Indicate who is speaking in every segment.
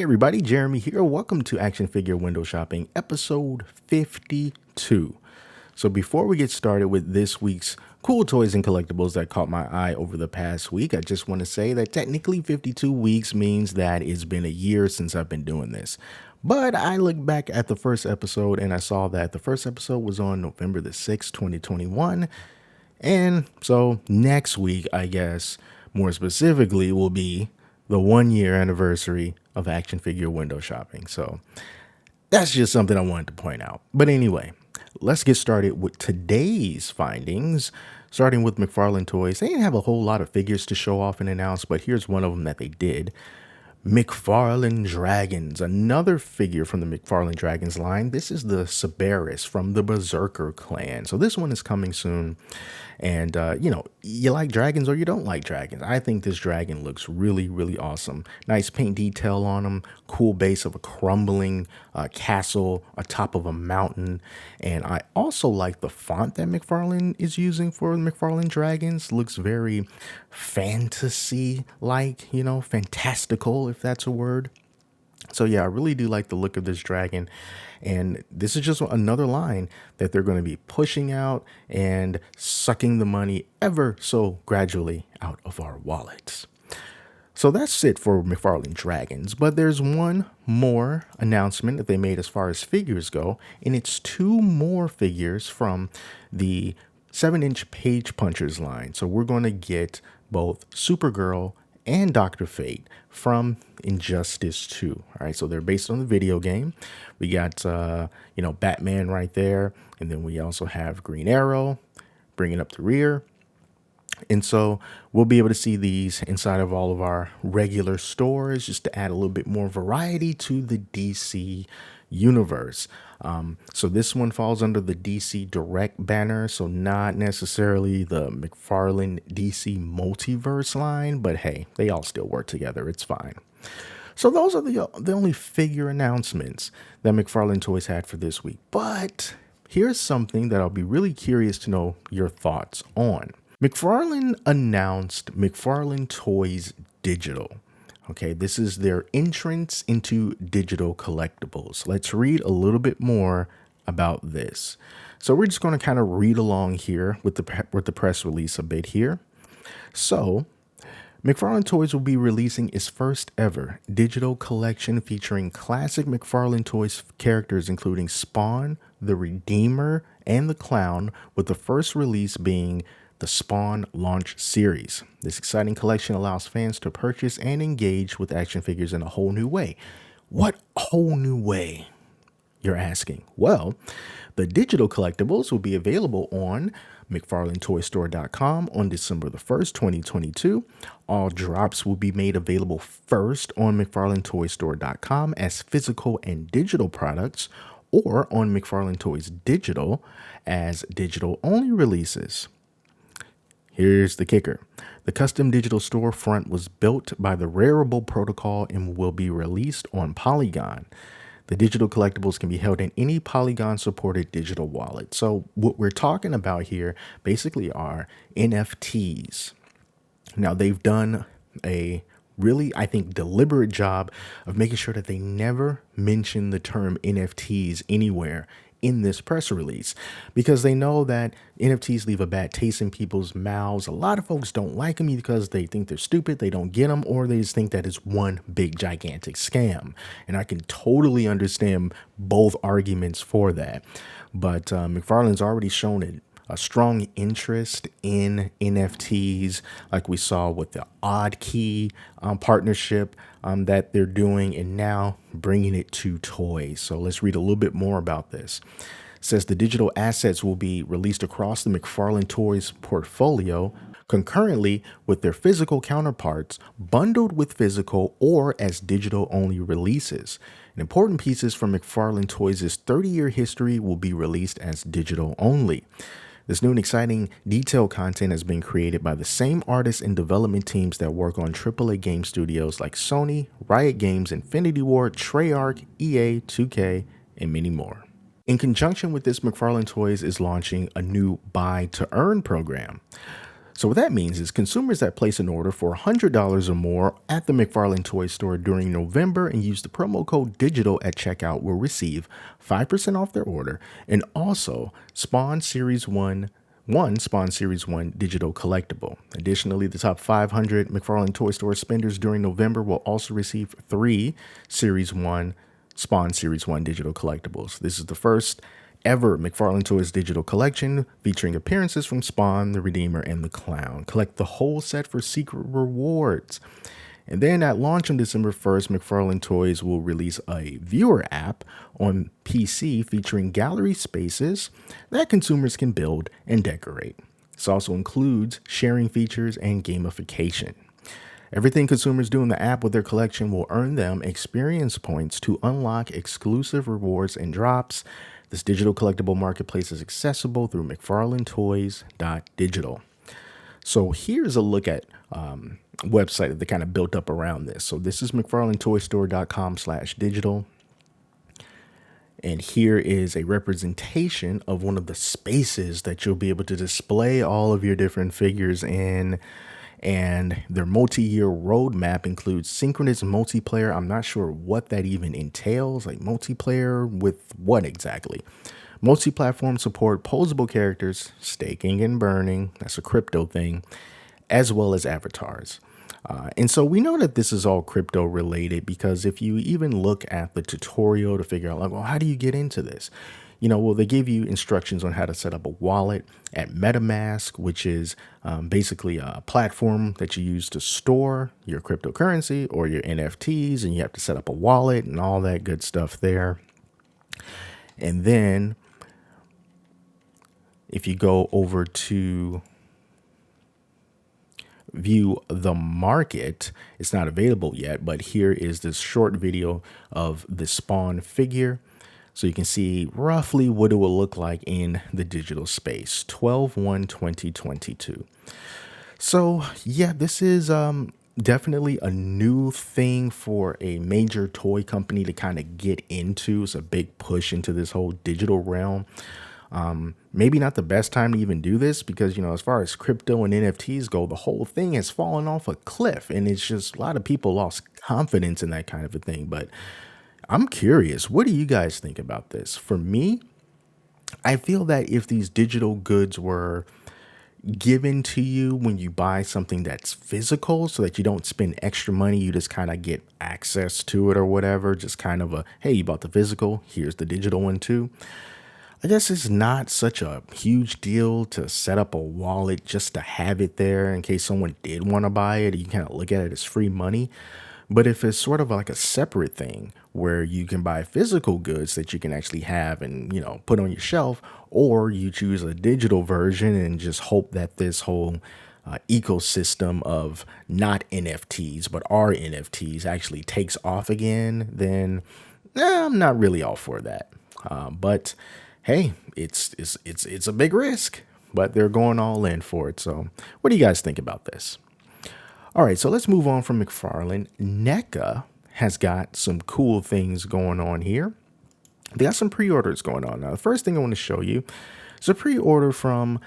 Speaker 1: everybody, Jeremy here. Welcome to Action Figure Window Shopping, episode 52. So before we get started with this week's cool toys and collectibles that caught my eye over the past week, I just want to say that technically 52 weeks means that it's been a year since I've been doing this. But I looked back at the first episode and I saw that the first episode was on November the 6th, 2021. And so next week, I guess, more specifically, will be the 1 year anniversary of Action Figure Window Shopping. So that's just something I wanted to point out. But anyway, let's get started with today's findings. Starting with McFarlane Toys. They didn't have a whole lot of figures to show off and announce, but here's one of them that they did. McFarlane Dragons, another figure from the McFarlane Dragons line. This is the Cerberus from the Berserker clan. So this one is coming soon. And, you like dragons or you don't like dragons. I think this dragon looks really, really awesome. Nice paint detail on him. Cool base of a crumbling castle atop of a mountain. And I also like the font that McFarlane is using for McFarlane Dragons. Looks very fantasy-like, fantastical, if that's a word. So yeah, I really do like the look of this dragon. And this is just another line that they're going to be pushing out and sucking the money ever so gradually out of our wallets. So that's it for McFarlane Dragons. But there's one more announcement that they made as far as figures go. And it's two more figures from the 7-inch Page Punchers line. So we're going to get both Supergirl and Dr. Fate from Injustice 2. All right, so they're based on the video game. We got, Batman right there. And then we also have Green Arrow bringing up the rear. And so we'll be able to see these inside of all of our regular stores just to add a little bit more variety to the DC universe. So this one falls under the DC Direct banner, so not necessarily the McFarlane DC Multiverse line, but hey, they all still work together. It's fine. So those are the only figure announcements that McFarlane Toys had for this week. But here's something that I'll be really curious to know your thoughts on. McFarlane announced McFarlane Toys Digital. Okay, this is their entrance into digital collectibles. Let's read a little bit more about this. So we're just going to kind of read along here with the press release a bit here. So McFarlane Toys will be releasing its first ever digital collection featuring classic McFarlane Toys characters including Spawn, the Redeemer, and the Clown, with the first release being the Spawn Launch Series. This exciting collection allows fans to purchase and engage with action figures in a whole new way. What whole new way, you're asking? Well, the digital collectibles will be available on McFarlaneToyStore.com on December the 1st, 2022. All drops will be made available first on McFarlaneToyStore.com as physical and digital products, or on McFarlane Toys Digital as digital-only releases. Here's the kicker. The custom digital storefront was built by the Rarible protocol and will be released on Polygon. The digital collectibles can be held in any Polygon-supported digital wallet. So what we're talking about here basically are NFTs. Now, they've done a really, I think, deliberate job of making sure that they never mention the term NFTs anywhere in this press release, because they know that NFTs leave a bad taste in people's mouths. A lot of folks don't like them because they think they're stupid, they don't get them, or they just think that it's one big gigantic scam. And I can totally understand both arguments for that. But McFarlane's already shown it. A strong interest in NFTs, like we saw with the Odd Key partnership that they're doing, and now bringing it to toys. So let's read a little bit more about this. It says the digital assets will be released across the McFarlane Toys portfolio concurrently with their physical counterparts, bundled with physical or as digital-only releases. And important pieces from McFarlane Toys' 30-year history will be released as digital-only. This new and exciting detailed content has been created by the same artists and development teams that work on AAA game studios like Sony, Riot Games, Infinity Ward, Treyarch, EA, 2K, and many more. In conjunction with this, McFarlane Toys is launching a new Buy to Earn program. So what that means is consumers that place an order for $100 or more at the McFarlane Toy Store during November and use the promo code digital at checkout will receive 5% off their order, and also Spawn Series 1 Spawn Series 1 digital collectible. Additionally, the top 500 McFarlane Toy Store spenders during November will also receive 3 Series 1 Spawn Series 1 digital collectibles. This is the first ever McFarlane Toys digital collection featuring appearances from Spawn, the Redeemer, and the Clown. Collect the whole set for secret rewards. And then at launch on December 1st, McFarlane Toys will release a viewer app on PC featuring gallery spaces that consumers can build and decorate. This also includes sharing features and gamification. Everything consumers do in the app with their collection will earn them experience points to unlock exclusive rewards and drops. This digital collectible marketplace is accessible through McFarlaneToys.digital. So here's a look at website that kind of built up around this. So this is McFarlaneToyStore.com/digital. And here is a representation of one of the spaces that you'll be able to display all of your different figures in. And their multi-year roadmap includes synchronous multiplayer. I'm not sure what that even entails, like multiplayer with what exactly. Multi-platform support, posable characters, staking and burning, that's a crypto thing, as well as avatars. And so we know that this is all crypto related because if you even look at the tutorial to figure out like, well, how do you get into this? Well, they give you instructions on how to set up a wallet at MetaMask, which is basically a platform that you use to store your cryptocurrency or your NFTs, and you have to set up a wallet and all that good stuff there. And then if you go over to view the market, it's not available yet, but here is this short video of the Spawn figure. So you can see roughly what it will look like in the digital space, 12/1/2022. So yeah, this is definitely a new thing for a major toy company to kind of get into. It's a big push into this whole digital realm. Maybe not the best time to even do this because, as far as crypto and NFTs go, the whole thing has fallen off a cliff and it's just a lot of people lost confidence in that kind of a thing. But I'm curious, what do you guys think about this? For me, I feel that if these digital goods were given to you when you buy something that's physical so that you don't spend extra money, you just kind of get access to it or whatever, just kind of a, hey, you bought the physical, here's the digital one too. I guess it's not such a huge deal to set up a wallet just to have it there in case someone did want to buy it. You kind of look at it as free money. But if it's sort of like a separate thing where you can buy physical goods that you can actually have and, put on your shelf, or you choose a digital version and just hope that this whole ecosystem of not NFTs, but are NFTs actually takes off again, then I'm not really all for that. But hey, it's a big risk, but they're going all in for it. So what do you guys think about this? All right, so let's move on from McFarlane. NECA has got some cool things going on here. They got some pre-orders going on. Now, the first thing I want to show you is a pre-order from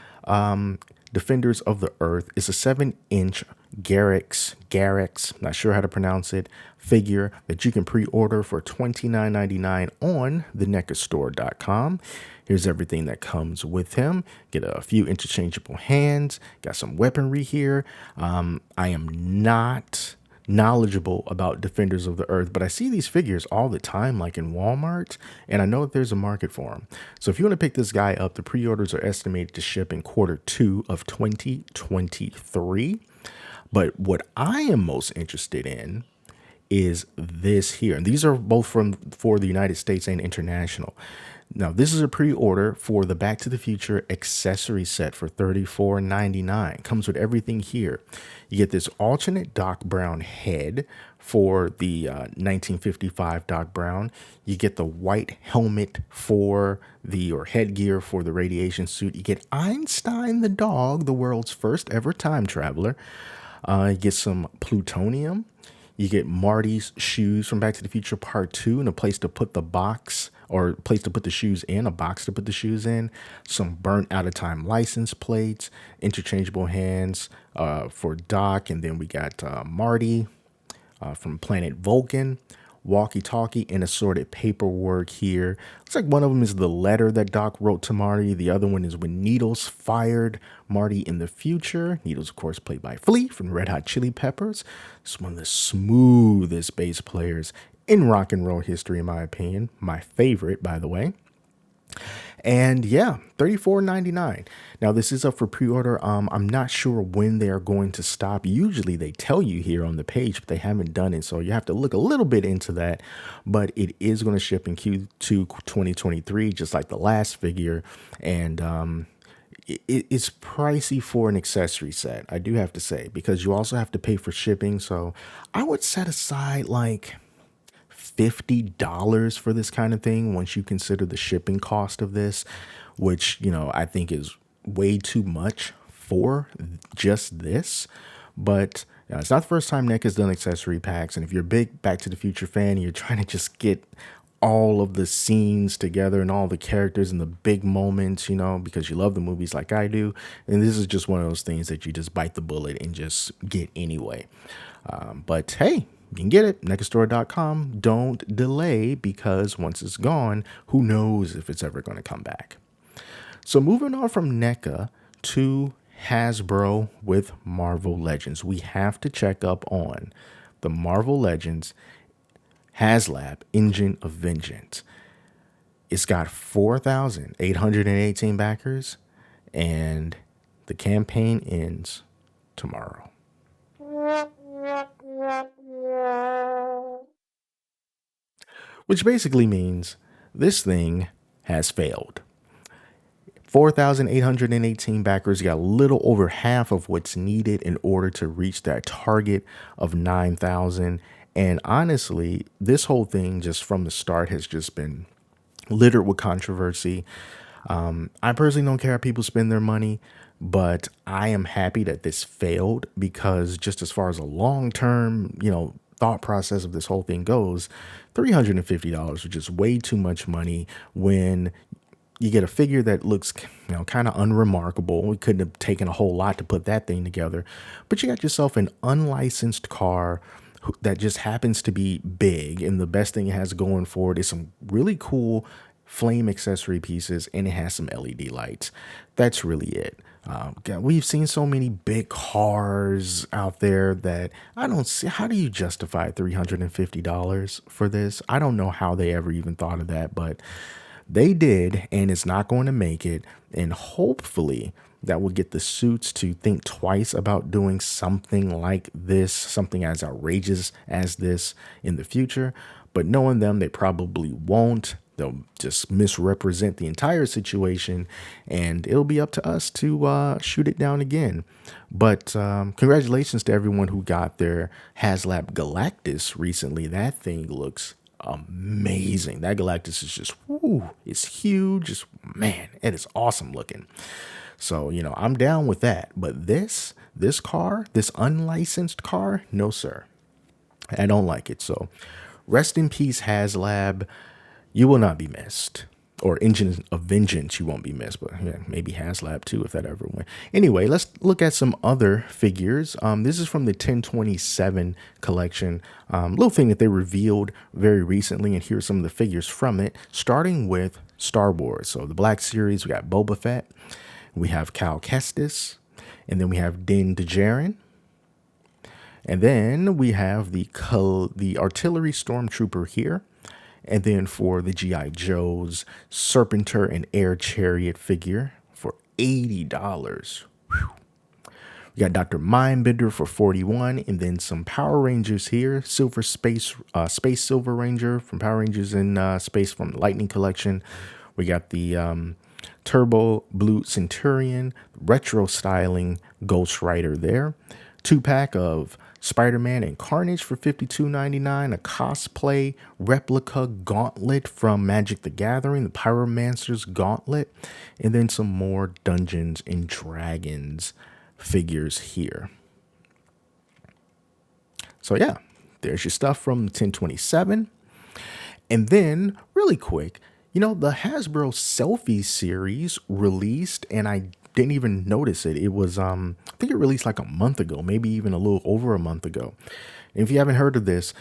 Speaker 1: Defenders of the Earth. It's a 7-inch Garrix, not sure how to pronounce it, figure that you can pre-order for $29.99 on thenecastore.com. Here's everything that comes with him. Get a few interchangeable hands. Got some weaponry here. I am not knowledgeable about Defenders of the Earth, but I see these figures all the time, like in Walmart, and I know that there's a market for them. So if you want to pick this guy up, the pre-orders are estimated to ship in Q2 of 2023. But what I am most interested in is this here. And these are both for the United States and international. Now, this is a pre-order for the Back to the Future accessory set for $34.99. Comes with everything here. You get this alternate Doc Brown head for the 1955 Doc Brown. You get the white helmet for or headgear for the radiation suit. You get Einstein the dog, the world's first ever time traveler. You get some plutonium. You get Marty's shoes from Back to the Future Part 2 and a place to put the box or place to put the shoes in, a box to put the shoes in, some burnt out of time license plates, interchangeable hands for Doc, and then we got Marty from Planet Vulcan, walkie-talkie, and assorted paperwork here. Looks like one of them is the letter that Doc wrote to Marty. The other one is when Needles fired Marty in the future. Needles, of course, played by Flea from Red Hot Chili Peppers. It's one of the smoothest bass players in rock and roll history, in my opinion. My favorite, by the way. And yeah, $34.99. Now this is up for pre-order. I'm not sure when they are going to stop. Usually they tell you here on the page, but they haven't done it. So you have to look a little bit into that. But it is going to ship in Q2 2023, just like the last figure. And it's pricey for an accessory set, I do have to say, because you also have to pay for shipping. So I would set aside like $50 for this kind of thing once you consider the shipping cost of this, which, you know, I think is way too much for just this. But it's not the first time NECA has done accessory packs. And if you're a big Back to the Future fan and you're trying to just get all of the scenes together and all the characters and the big moments, you know, because you love the movies like I do, and this is just one of those things that you just bite the bullet and just get anyway. But hey, you can get it, NECAstore.com. Don't delay, because once it's gone, who knows if it's ever going to come back. So moving on from NECA to Hasbro with Marvel Legends, we have to check up on the Marvel Legends HasLab Engine of Vengeance. It's got 4,818 backers, and the campaign ends tomorrow. Which basically means this thing has failed. 4,818 backers, got a little over half of what's needed in order to reach that target of 9,000. And honestly, this whole thing just from the start has just been littered with controversy. I personally don't care how people spend their money, but I am happy that this failed, because just as far as a long-term, you know, thought process of this whole thing goes, $350 was just way too much money when you get a figure that looks, you know, kind of unremarkable. We couldn't have taken a whole lot to put that thing together, but you got yourself an unlicensed car that just happens to be big, and the best thing it has going for it is some really cool flame accessory pieces, and it has some LED lights. That's really it. We've seen so many big cars out there that I don't see, how do you justify $350 for this? I don't know how they ever even thought of that, but they did, and it's not going to make it. And hopefully that will get the suits to think twice about doing something like this, something as outrageous as this in the future. But knowing them, they probably won't. They'll just misrepresent the entire situation, and it'll be up to us to shoot it down again. But congratulations to everyone who got their HasLab Galactus recently. That thing looks amazing. That Galactus is just, whoo, it's huge. Just, man, it is awesome looking. So, you know, I'm down with that. But this car, this unlicensed car, no, sir. I don't like it. So rest in peace, HasLab. You will not be missed. Or Engine of Vengeance, you won't be missed. But yeah, maybe HasLab too, if that ever went. Anyway, let's look at some other figures. This is from the 1027 collection. Little thing that they revealed very recently, and here's some of the figures from it, starting with Star Wars. So the Black Series, we got Boba Fett, we have Cal Kestis, and then we have Din Djarin. And then we have the Artillery Stormtrooper here. And then for the G.I. Joe's Serpentor and Air Chariot figure for $80. Whew. We got Dr. Mindbender for $41, and then some Power Rangers here. Space Silver Ranger from Power Rangers in Space from the Lightning Collection. We got the Turbo Blue Centurion, retro styling Ghost Rider there. 2-pack of Spider-Man and Carnage for $52.99, a cosplay replica gauntlet from Magic the Gathering, the Pyromancer's Gauntlet, and then some more Dungeons and Dragons figures here. So yeah, there's your stuff from 1027. And then, really quick, The Hasbro Selfie series released, and I didn't even notice it. It was, I think it released like a month ago, maybe even a little over a month ago. And if you haven't heard of this,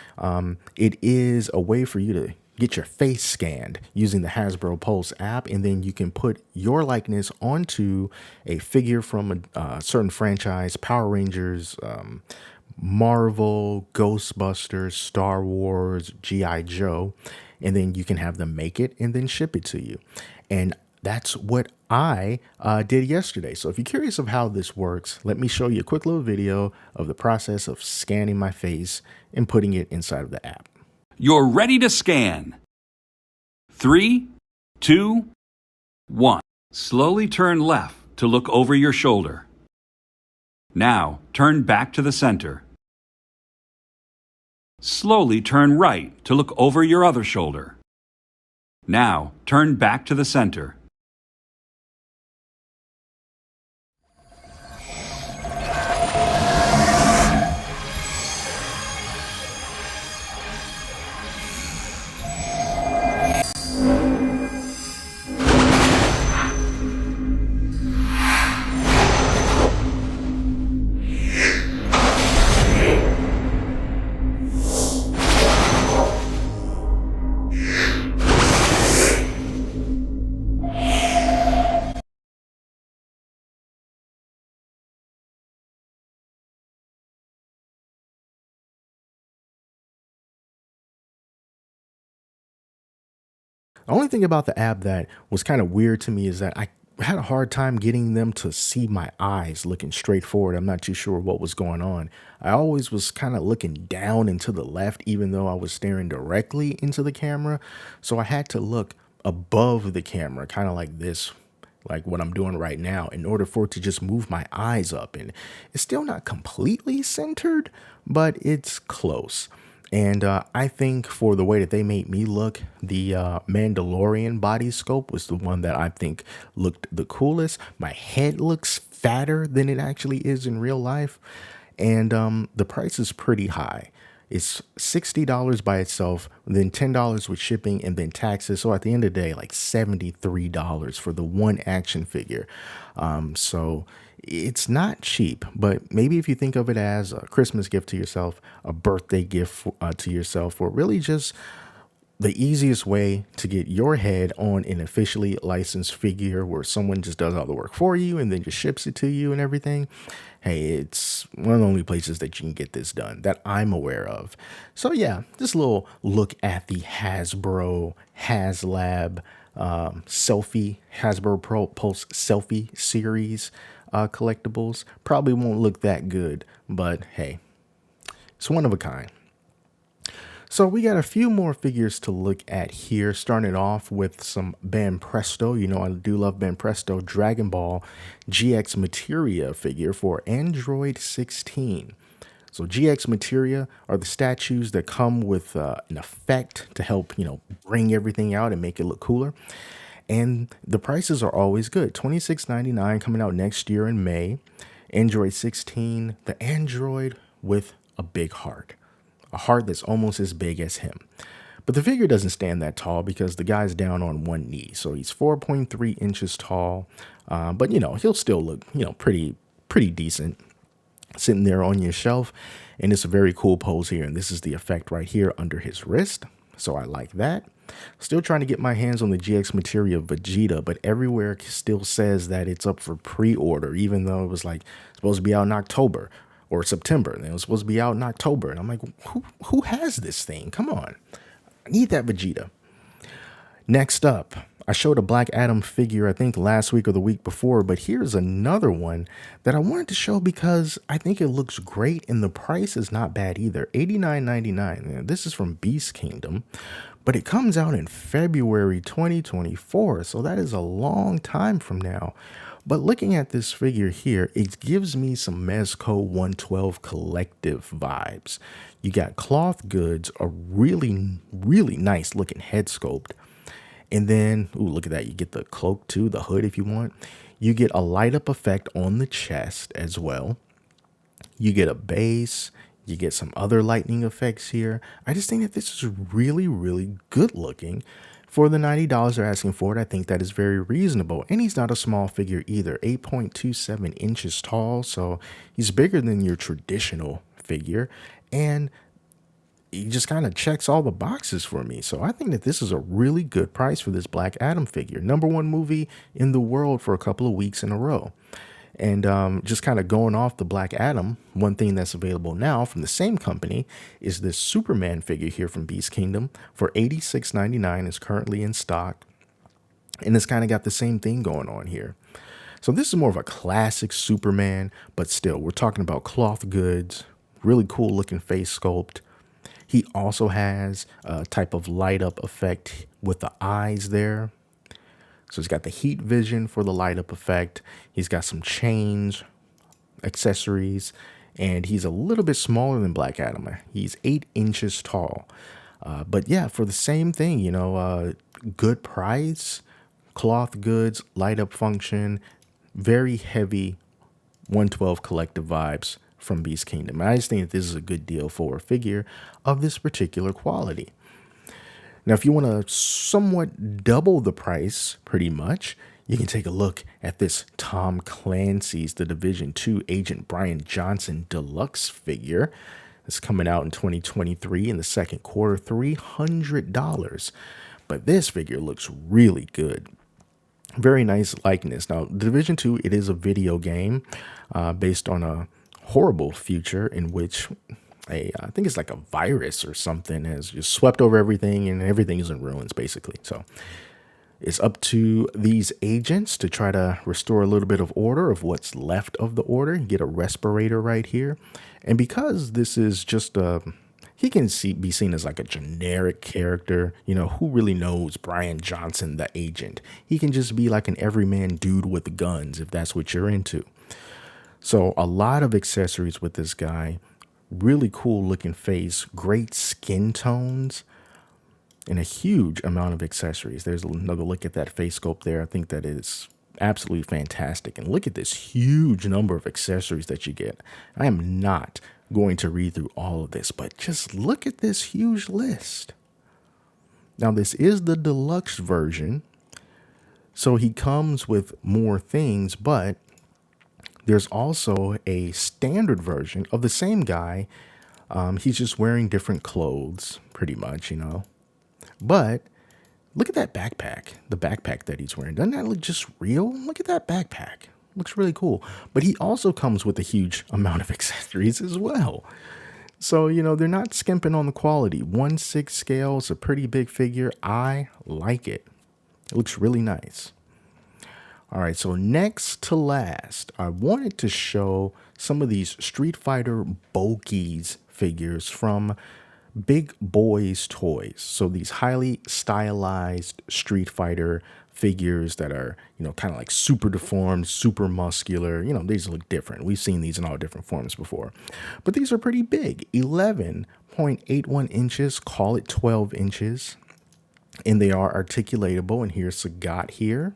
Speaker 1: it is a way for you to get your face scanned using the Hasbro Pulse app, and then you can put your likeness onto a figure from a certain franchise, Power Rangers, Marvel, Ghostbusters, Star Wars, G.I. Joe, and then you can have them make it and then ship it to you. And that's what I did yesterday. So if you're curious of how this works, let me show you a quick little video of the process of scanning my face and putting it inside of the app.
Speaker 2: You're ready to scan. 3, 2, 1. Slowly turn left to look over your shoulder. Now turn back to the center. Slowly turn right to look over your other shoulder. Now turn back to the center.
Speaker 1: The only thing about the app that was kind of weird to me is that I had a hard time getting them to see my eyes looking straight forward. I'm not too sure what was going on. I always was kind of looking down and to the left, even though I was staring directly into the camera. So I had to look above the camera, kind of like this, like what I'm doing right now, in order for it to just move my eyes up. And it's still not completely centered, but it's close. And I think for the way that they made me look, the Mandalorian body sculpt was the one that I think looked the coolest. My head looks fatter than it actually is in real life. And the price is pretty high. It's $60 by itself, then $10 with shipping and then taxes. So at the end of the day, like $73 for the one action figure. So it's not cheap, but maybe if you think of it as a Christmas gift to yourself, a birthday gift to yourself, or really just the easiest way to get your head on an officially licensed figure where someone just does all the work for you and then just ships it to you and everything. Hey, it's one of the only places that you can get this done that I'm aware of. So yeah, this little look at the Hasbro HasLab selfie, Hasbro Pulse selfie series collectibles. Probably won't look that good, but hey, it's one of a kind. So we got a few more figures to look at here, starting off with some Banpresto. I do love Banpresto Dragon Ball GX Materia figure for Android 16. So GX Materia are the statues that come with an effect to help, bring everything out and make it look cooler. And the prices are always good. $26.99 coming out next year in May. Android 16, the Android with a big heart. A heart that's almost as big as him. But the figure doesn't stand that tall because the guy's down on one knee. So he's 4.3 inches tall. But, he'll still look, pretty decent sitting there on your shelf. And it's a very cool pose here. And this is the effect right here under his wrist. So I like that. Still trying to get my hands on the GX Materia Vegeta, but everywhere still says that it's up for pre-order, even though it was like supposed to be out in October or September, and it was supposed to be out in October. And I'm like, who has this thing? Come on. I need that Vegeta. Next up, I showed a Black Adam figure, I think last week or the week before, but here's another one that I wanted to show because I think it looks great and the price is not bad either. $89.99. This is from Beast Kingdom, but it comes out in February 2024, so that is a long time from now. But looking at this figure here, it gives me some Mezco 112 collective vibes. You got cloth goods, a really, really nice looking head sculpt. And then, ooh, look at that. You get the cloak too, the hood if you want. You get a light up effect on the chest as well. You get a base. You get some other lightning effects here. I just think that this is really, really good looking For the $90 they're asking for it, I think that is very reasonable. And he's not a small figure either, 8.27 inches tall. So he's bigger than your traditional figure. And he just kind of checks all the boxes for me. So I think that this is a really good price for this Black Adam figure. #1 movie in the world for a couple of weeks in a row. And just kind of going off the Black Adam, one thing that's available now from the same company is this Superman figure here from Beast Kingdom for $86.99 is currently in stock. And it's kind of got the same thing going on here. So this is more of a classic Superman, but still, we're talking about cloth goods, really cool looking face sculpt. He also has a type of light up effect with the eyes there. So he's got the heat vision for the light up effect. He's got some chains, accessories, and he's a little bit smaller than Black Adam. He's 8 inches tall. But yeah, for the same thing, good price, cloth goods, light up function, very heavy 112 collective vibes from Beast Kingdom. And I just think that this is a good deal for a figure of this particular quality. Now, if you want to somewhat double the price, pretty much, you can take a look at this Tom Clancy's The Division 2 Agent Brian Johnson Deluxe figure. It's coming out in 2023 in the second quarter, $300. But this figure looks really good. Very nice likeness. Now, The Division 2, it is a video game based on a horrible future in which I think it's like a virus or something has just swept over everything and everything is in ruins, basically. So it's up to these agents to try to restore a little bit of order of what's left of the order. You get a respirator right here. And because this is just he can be seen as like a generic character. Who really knows Brian Johnson, the agent? He can just be like an everyman dude with guns if that's what you're into. So a lot of accessories with this guy, really cool looking face, great skin tones, and a huge amount of accessories. There's another look at that face sculpt there. I think that is absolutely fantastic. And look at this huge number of accessories that you get. I am not going to read through all of this, but just look at this huge list. Now, this is the deluxe version, so he comes with more things, but there's also a standard version of the same guy. He's just wearing different clothes, pretty much, But look at that backpack, the backpack that he's wearing. Doesn't that look just real? Look at that backpack. Looks really cool. But he also comes with a huge amount of accessories as well. So, they're not skimping on the quality. 1/6 scale is a pretty big figure. I like it. It looks really nice. All right, so next to last, I wanted to show some of these Street Fighter Bulkies figures from Big Boys Toys. So these highly stylized Street Fighter figures that are, kind of like super deformed, super muscular. These look different. We've seen these in all different forms before. But these are pretty big, 11.81 inches, call it 12 inches. And they are articulatable. And here's Sagat here.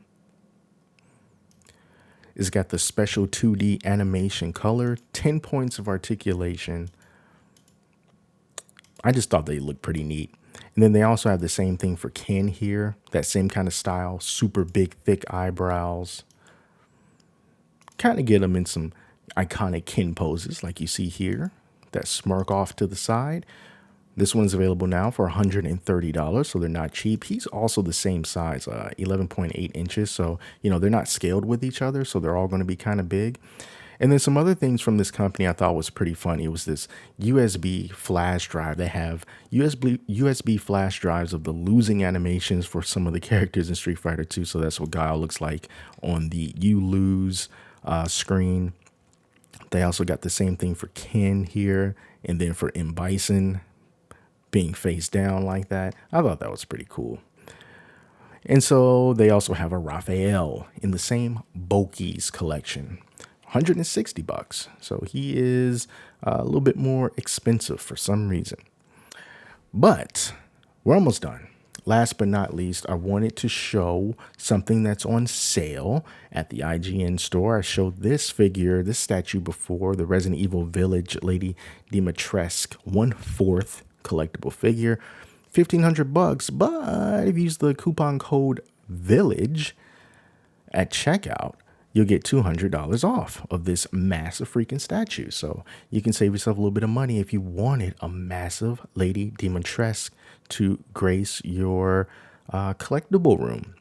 Speaker 1: It's got the special 2D animation color, 10 points of articulation. I just thought they looked pretty neat. And then they also have the same thing for Ken here, that same kind of style, super big, thick eyebrows. Kind of get them in some iconic Ken poses like you see here, that smirk off to the side. This one's available now for $130, so they're not cheap. He's also the same size, 11.8 inches. So, they're not scaled with each other, so they're all going to be kind of big. And then some other things from this company I thought was pretty funny. It was this USB flash drive. They have USB flash drives of the losing animations for some of the characters in Street Fighter 2. So that's what Guile looks like on the You Lose screen. They also got the same thing for Ken here, and then for M. Bison being face down like that. I thought that was pretty cool. And so they also have a Raphael in the same Bulkies collection, $160. So he is a little bit more expensive for some reason. But we're almost done. Last but not least, I wanted to show something that's on sale at the IGN store. I showed this figure, this statue before, the Resident Evil Village Lady Dimitrescu 1/4 collectible figure. $1,500, but if you use the coupon code VILLAGE at checkout, you'll get $200 off of this massive freaking statue. So you can save yourself a little bit of money if you wanted a massive Lady Dimitrescu to grace your collectible room.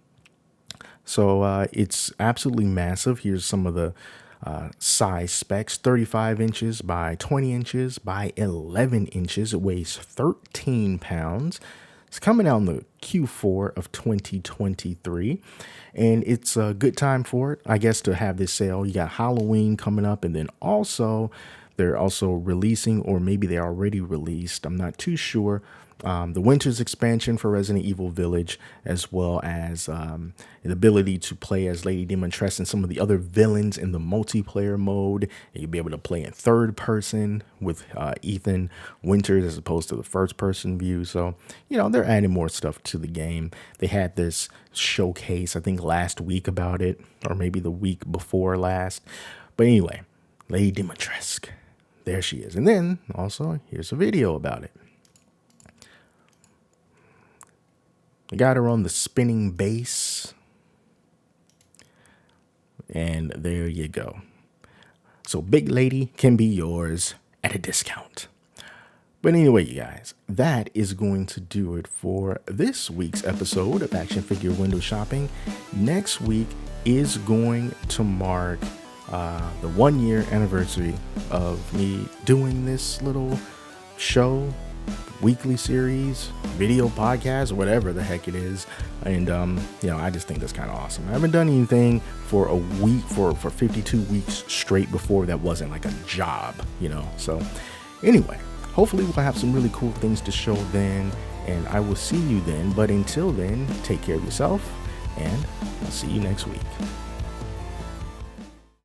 Speaker 1: So it's absolutely massive. Here's some of the size specs: 35 inches by 20 inches by 11 inches. It weighs 13 pounds. It's coming out in the Q4 of 2023, and it's a good time for it, I guess, to have this sale. You got Halloween coming up, and then also they're also releasing, or maybe they already released, I'm not too sure, the Winter's expansion for Resident Evil Village, as well as the ability to play as Lady Dimitrescu and some of the other villains in the multiplayer mode. And you'll be able to play in third person with Ethan Winters as opposed to the first person view. So, they're adding more stuff to the game. They had this showcase, I think, last week about it, or maybe the week before last. But anyway, Lady Dimitrescu, there she is. And then also, here's a video about it. I got her on the spinning base. And there you go. So Big Lady can be yours at a discount. But anyway, you guys, that is going to do it for this week's episode of Action Figure Window Shopping. Next week is going to mark the 1 year anniversary of me doing this little show, weekly series, video podcast, whatever the heck it is. And I just think that's kind of awesome. I haven't done anything for a week for 52 weeks straight before that wasn't like a job, so anyway, hopefully we'll have some really cool things to show then, and I will see you then. But until then, take care of yourself, and I'll see you next week.